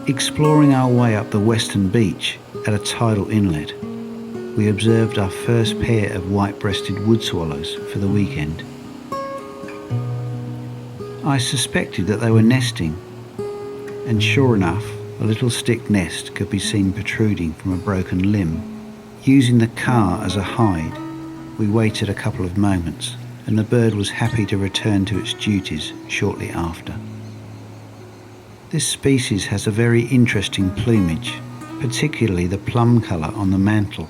Exploring our way up the western beach at a tidal inlet, we observed our first pair of white-breasted wood swallows for the weekend. I suspected that they were nesting, and sure enough, a little stick nest could be seen protruding from a broken limb. Using the car as a hide, we waited a couple of moments, and the bird was happy to return to its duties shortly after. This species has a very interesting plumage, particularly the plum colour on the mantle.